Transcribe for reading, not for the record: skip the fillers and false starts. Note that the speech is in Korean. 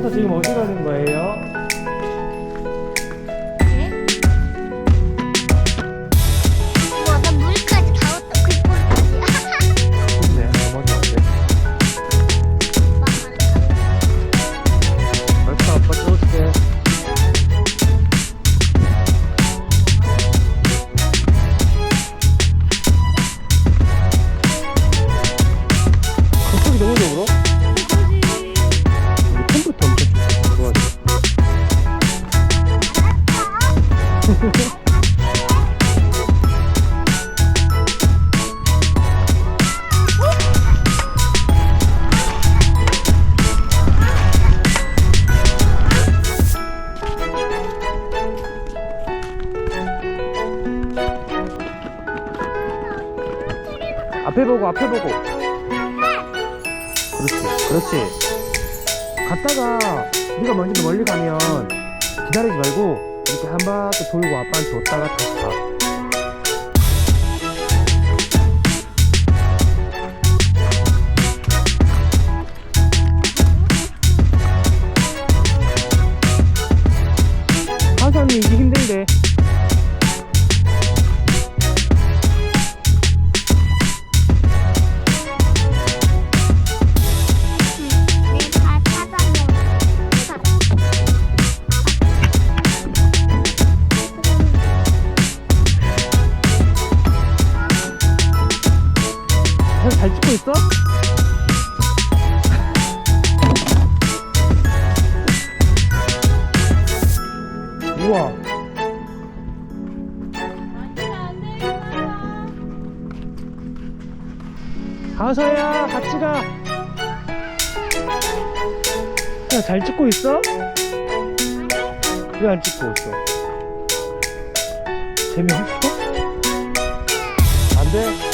하서 지금 어디 가는 거예요? 네? 우와, 나 물까지 다 왔다. 그 꼴이야. 좋네. 어머니 어때? 벌써 아빠 쏠게. 갑자기 너무 좋아. 우리 컴퓨터 엄청 좋아져. 앞에 보고 앞에 보고. 그렇지 그렇지. 갔다가 네가 먼저 멀리 가면 기다리지 말고 이렇게 한 바퀴 돌고 아빠한테 줬다가 다시 가. 하산이 이게 힘든데. 내가 찾아내. 사진 잘 찍고 있어? 우와. 하서야 같이 가. 야, 잘 찍고 있어? 왜 안 찍고 있어? 재미없어? 안 돼?